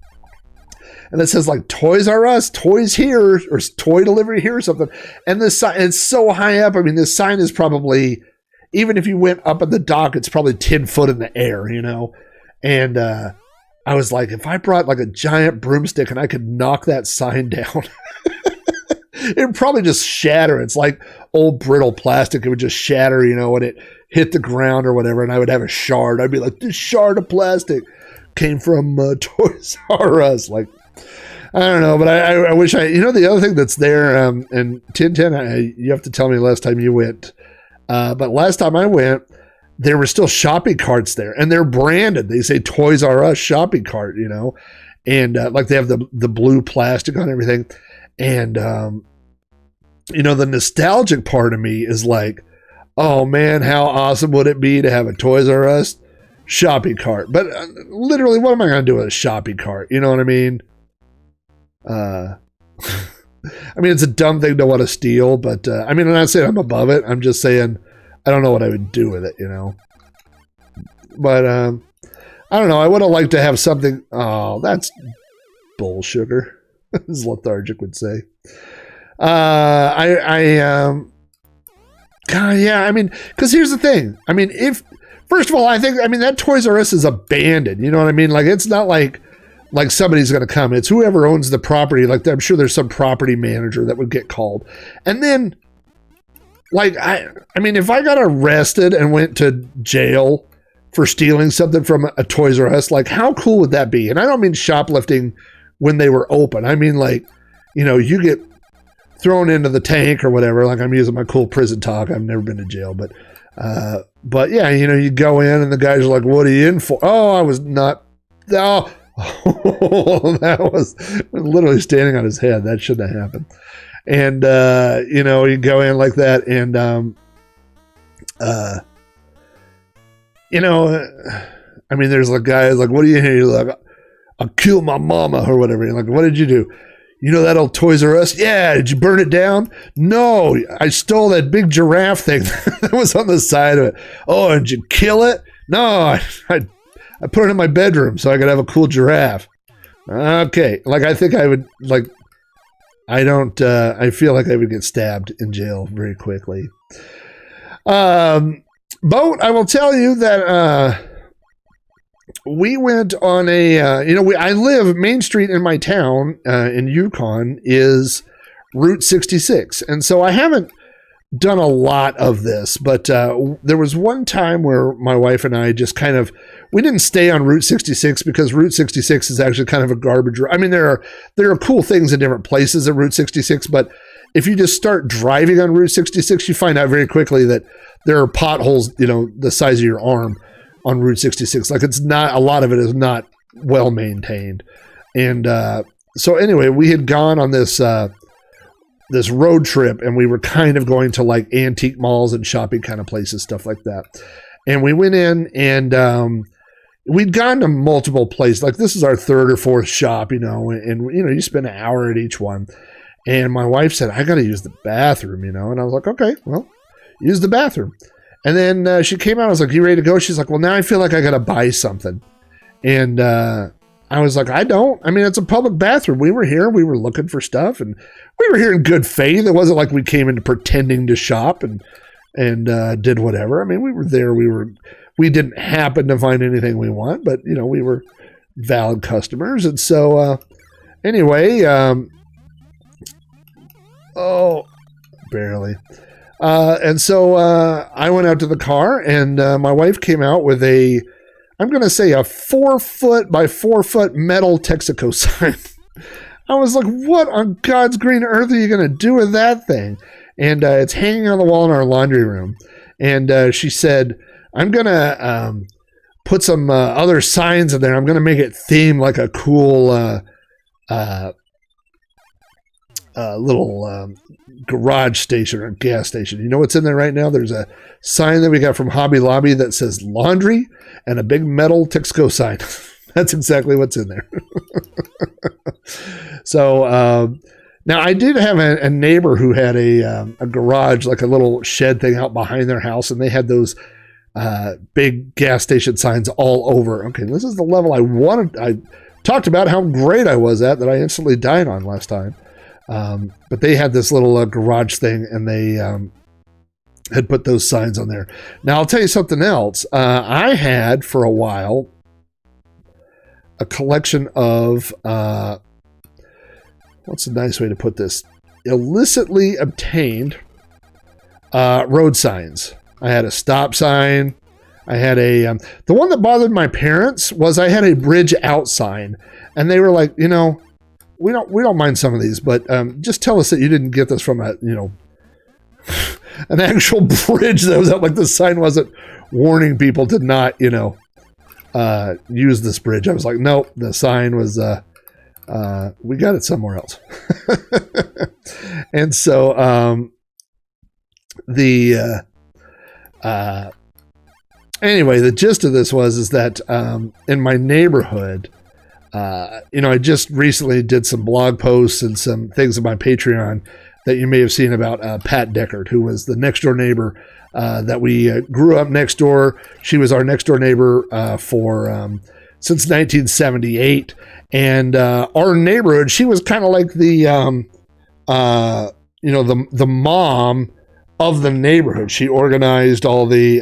and it says like Toys R Us, toys here, or toy delivery here or something. And this sign, it's so high up. I mean, this sign is probably, even if you went up at the dock, it's probably 10 foot in the air, you know? And I was like, if I brought like a giant broomstick and I could knock that sign down, it would probably just shatter. It's like old brittle plastic. It would just shatter, you know, when it hit the ground or whatever, and I would have a shard. I'd be like, this shard of plastic came from Toys R Us. Like, I don't know, but I wish you know, the other thing that's there, and Tintin, you have to tell me last time you went, but last time I went, there were still shopping carts there, and they're branded. They say Toys R Us shopping cart, you know, and like they have the blue plastic on everything. And, you know, the nostalgic part of me is like, oh man, how awesome would it be to have a Toys R Us shopping cart? But literally, what am I going to do with a shopping cart? You know what I mean? I mean, it's a dumb thing to want to steal, but I mean, I'm not saying I'm above it. I'm just saying I don't know what I would do with it, you know? But I don't know. I would have liked to have something. Oh, that's bull sugar, as Lethargic would say. God, yeah, I mean, because here's the thing. I mean, first of all, I mean, that Toys R Us is abandoned. You know what I mean? Like, it's not like somebody's going to come. It's whoever owns the property. Like, I'm sure there's some property manager that would get called. And then, like, I mean, if I got arrested and went to jail for stealing something from a Toys R Us, like, how cool would that be? And I don't mean shoplifting when they were open. I mean, like, you know, you get thrown into the tank or whatever. Like, I'm using my cool prison talk. I've never been to jail, but yeah, you know, you go in and the guys are like, what are you in for? Oh, I was not. Oh, that was literally standing on his head. That shouldn't have happened. And, you know, you go in like that and, you know, I mean, there's like guys like, what do you hear? You're like, I'll kill my mama or whatever. You're like, what did you do? You know that old Toys R Us? Yeah. Did you burn it down? No, I stole that big giraffe thing that was on the side of it. Oh, did you kill it? No, I put it in my bedroom so I could have a cool giraffe. Okay. Like, I think I would, like, I feel like I would get stabbed in jail very quickly. Boat, I will tell you that, we went on a, you know, I live Main Street in my town, in Yukon is Route 66. And so I haven't done a lot of this, but, there was one time where my wife and I just kind of, we didn't stay on Route 66 because Route 66 is actually kind of a garbage road. I mean, there are cool things in different places at Route 66, but if you just start driving on Route 66, you find out very quickly that there are potholes, you know, the size of your arm on Route 66. Like, it's not, a lot of it is not well maintained. And so anyway, we had gone on this this road trip, and we were kind of going to like antique malls and shopping kind of places, stuff like that. And we went in and we'd gone to multiple places. Like, this is our third or fourth shop, you know, and you know, you spend an hour at each one. And my wife said, I got to use the bathroom, you know? And I was like, okay, well, use the bathroom. And then she came out. I was like, you ready to go? She's like, well, now I feel like I got to buy something. And I was like, I mean, it's a public bathroom. We were here. We were looking for stuff. And we were here in good faith. It wasn't like we came into pretending to shop and did whatever. I mean, we were there. We didn't happen to find anything we want. But, you know, we were valid customers. And so anyway, barely. And so I went out to the car, and my wife came out with I'm going to say a 4 foot by 4 foot metal Texaco sign. I was like, what on God's green earth are you going to do with that thing? And it's hanging on the wall in our laundry room. And she said, I'm going to put some other signs in there. I'm going to make it theme like a cool little garage station or gas station. You know what's in there right now? There's a sign that we got from Hobby Lobby that says laundry and a big metal Texaco sign. That's exactly what's in there. So now I did have a neighbor who had a garage, like a little shed thing out behind their house, and they had those big gas station signs all over. Okay, this is the level I talked about how great I was at that I instantly died on last time. But they had this little garage thing, and they had put those signs on there. Now, I'll tell you something else. I had, for a while, a collection of, what's a nice way to put this? Illicitly obtained road signs. I had a stop sign. I had a, the one that bothered my parents was I had a bridge out sign, and they were like, we don't mind some of these, but just tell us that you didn't get this from a, an actual bridge that was out. Like, the sign wasn't warning people to not, use this bridge. I was like, nope, the sign was, we got it somewhere else. And so, anyway, the gist of this is that in my neighborhood, I just recently did some blog posts and some things on my Patreon that you may have seen about Pat Deckard, who was the next door neighbor that we grew up next door. She was our next door neighbor since 1978, and our neighborhood. She was kind of like the the mom of the neighborhood. She organized all the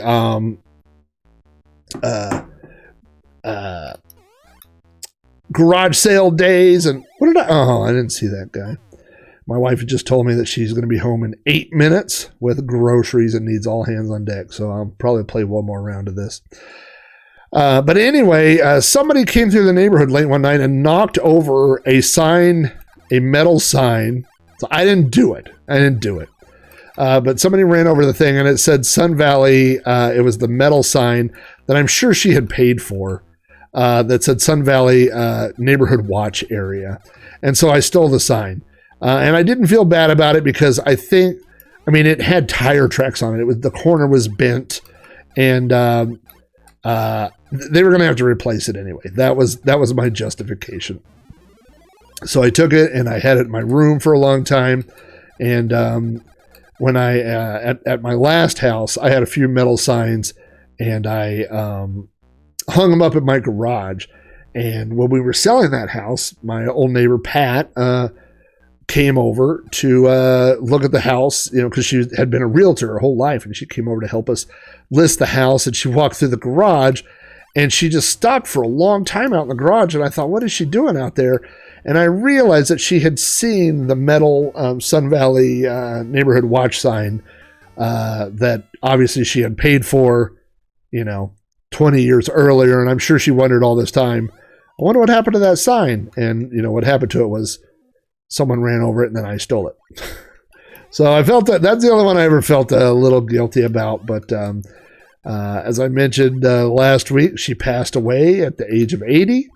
garage sale days, and what did I didn't see that guy. My wife just told me that she's going to be home in 8 minutes with groceries and needs all hands on deck, so I'll probably play one more round of this. But anyway, somebody came through the neighborhood late one night and knocked over a sign, a metal sign. So I didn't do it. But somebody ran over the thing, and it said Sun Valley. It was the metal sign that I'm sure she had paid for, that said Sun Valley Neighborhood Watch Area. And so I stole the sign. And I didn't feel bad about it because it had tire tracks on it. The corner was bent, and they were going to have to replace it anyway. That was my justification. So I took it, and I had it in my room for a long time. And when I at my last house, I had a few metal signs, and I hung them up in my garage. And when we were selling that house, my old neighbor Pat came over to look at the house, because she had been a realtor her whole life, and she came over to help us list the house. And she walked through the garage, and she just stopped for a long time out in the garage. And I thought, what is she doing out there? And I realized that she had seen the metal Sun Valley Neighborhood Watch sign that obviously she had paid for, 20 years earlier. And I'm sure she wondered all this time, I wonder what happened to that sign. And, what happened to it was someone ran over it, and then I stole it. So I felt that's the only one I ever felt a little guilty about. But as I mentioned last week, she passed away at the age of 80.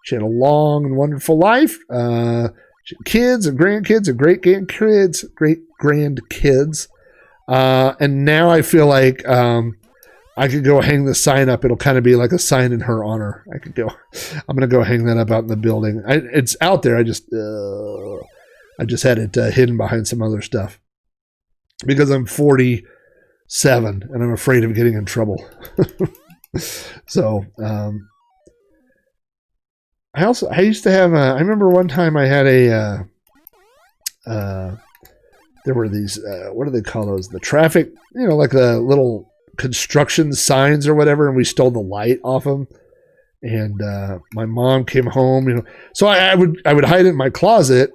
She had a long and wonderful life. She had kids and grandkids and great grandkids. And now I feel like I could go hang the sign up. It'll kind of be like a sign in her honor. I'm going to go hang that up out in the building. It's out there. I just had it hidden behind some other stuff because I'm 47 and I'm afraid of getting in trouble. So, I used to have I remember one time I had there were these, what do they call those? The traffic, like the little construction signs or whatever, and we stole the light off them. And my mom came home, so I would hide it in my closet,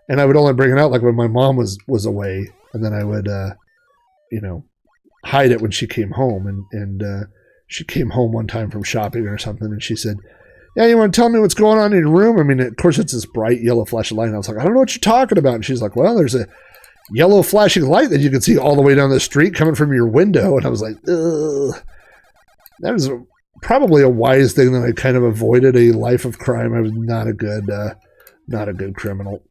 and I would only bring it out like when my mom was away, and then I would hide it when she came home. And she came home one time from shopping or something, and she said, yeah, you want to tell me what's going on in your room? Of course, it's this bright yellow flashing light. And I was like, I don't know what you're talking about. And she's like, well, there's a yellow flashing light that you can see all the way down the street coming from your window. And I was like, ugh. That was probably a wise thing that I kind of avoided a life of crime. I was not a good criminal.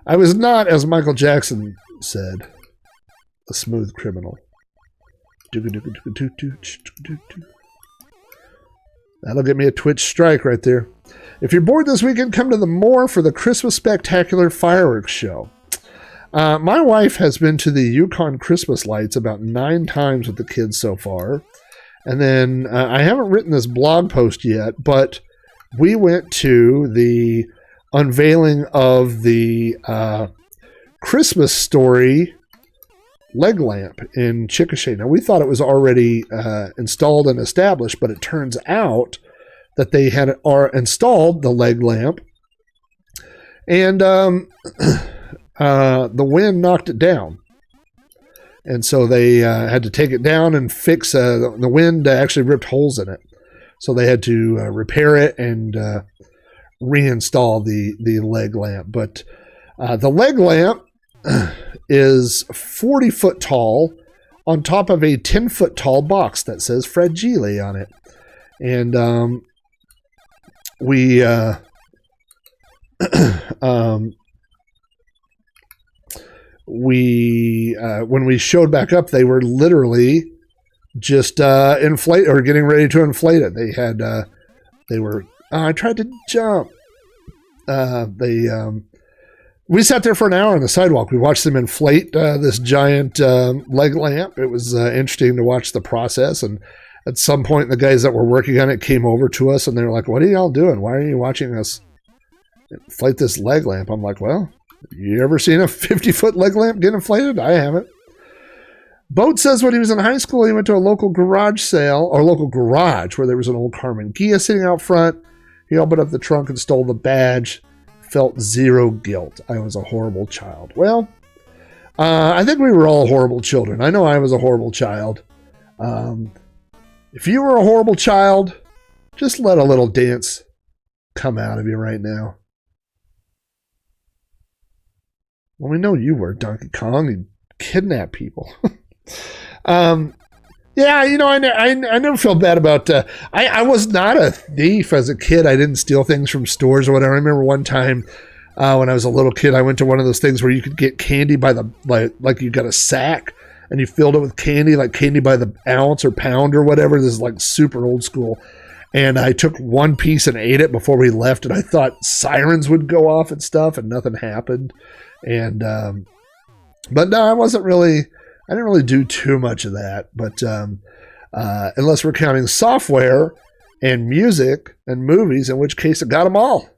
I was not, as Michael Jackson said, a smooth criminal. That'll get me a Twitch strike right there. If you're bored this weekend, come to the Moore for the Christmas Spectacular Fireworks Show. My wife has been to the Yukon Christmas lights about 9 times with the kids so far. And then I haven't written this blog post yet, but we went to the unveiling of the Christmas Story leg lamp in Chickasha. Now, we thought it was already installed and established, but it turns out that they had installed the leg lamp, and the wind knocked it down. And so they had to take it down and fix the wind actually ripped holes in it. So they had to repair it and reinstall the leg lamp. But the leg lamp is 40 foot tall on top of a 10 foot tall box that says Fragile on it. And when we showed back up, they were literally just inflate or getting ready to inflate it. They had I tried to jump. We sat there for an hour on the sidewalk. We watched them inflate this giant leg lamp. It was interesting to watch the process. And at some point, the guys that were working on it came over to us and they were like, "What are y'all doing? Why are you watching us inflate this leg lamp?" I'm like, "Well, you ever seen a 50-foot leg lamp get inflated? I haven't." Boat says when he was in high school, he went to a local garage sale, or local garage, where there was an old Carmen Ghia sitting out front. He opened up the trunk and stole the badge. Felt zero guilt. I was a horrible child. Well, I think we were all horrible children. I know I was a horrible child. If you were a horrible child, just let a little dance come out of you right now. Well, we know you were, Donkey Kong. You kidnap people. Yeah, you know, I never felt bad about... I was not a thief as a kid. I didn't steal things from stores or whatever. I remember one time when I was a little kid, I went to one of those things where you could get candy by the... Like you got a sack and you filled it with candy, like candy by the ounce or pound or whatever. This is like super old school. And I took one piece and ate it before we left, and I thought sirens would go off and stuff, and nothing happened. And but no, I didn't really do too much of that. But unless we're counting software and music and movies, in which case I got them all.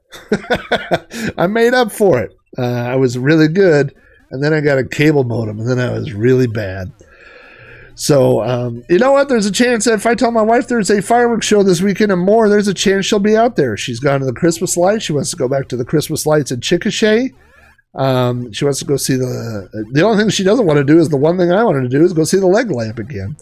I made up for it. I was really good, and then I got a cable modem, and then I was really bad. So, you know what? There's a chance that if I tell my wife there's a fireworks show this weekend and more, there's a chance she'll be out there. She's gone to the Christmas lights. She wants to go back to the Christmas lights in Chickasha. She wants to go see the only thing she doesn't want to do is the one thing I wanted to do is go see the leg lamp again.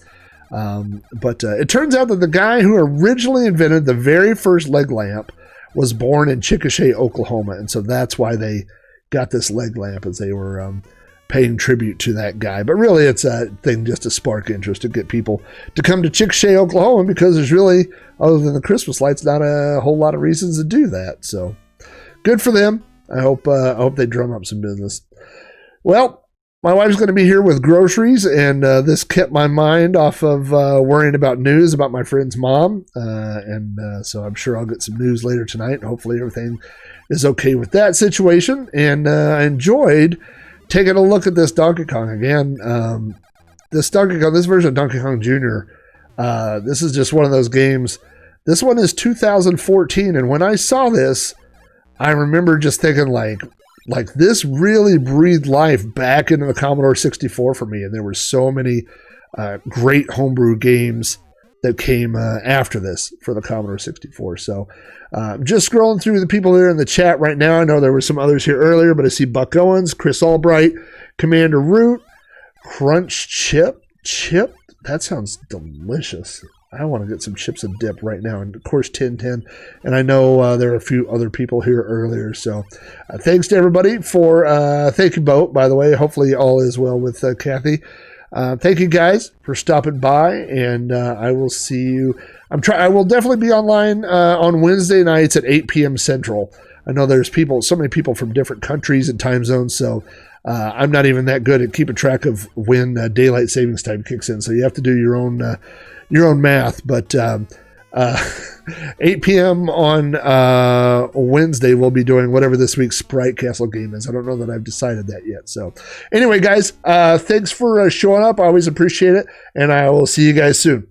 But it turns out that the guy who originally invented the very first leg lamp was born in Chickasha, Oklahoma. And so that's why they got this leg lamp, as they were paying tribute to that guy. But really, it's a thing just to spark interest, to get people to come to Chickasha, Oklahoma, because there's really, other than the Christmas lights, not a whole lot of reasons to do that. So good for them. I hope they drum up some business. Well, my wife's going to be here with groceries, and this kept my mind off of worrying about news about my friend's mom. So I'm sure I'll get some news later tonight, and hopefully everything is okay with that situation. And I enjoyed taking a look at this Donkey Kong again. This version of Donkey Kong Jr., this is just one of those games. This one is 2014, and when I saw this, I remember just thinking like this really breathed life back into the Commodore 64 for me, and there were so many great homebrew games that came after this for the Commodore 64. So just scrolling through the people here in the chat right now. I know there were some others here earlier, but I see Buck Owens, Chris Albright, Commander Root, Crunch Chip. That sounds delicious. I want to get some chips and dip right now. And, of course, 1010. And I know there are a few other people here earlier. So thanks to everybody for thank you, Boat, by the way. Hopefully all is well with Kathy. Thank you, guys, for stopping by. And I will see you. I will definitely be online on Wednesday nights at 8 p.m. Central. I know there's so many people from different countries and time zones. So I'm not even that good at keeping track of when daylight savings time kicks in. So you have to do your own math, but 8 p.m. on Wednesday, we'll be doing whatever this week's Sprite Castle game is. I don't know that I've decided that yet. So anyway, guys, thanks for showing up. I always appreciate it, and I will see you guys soon.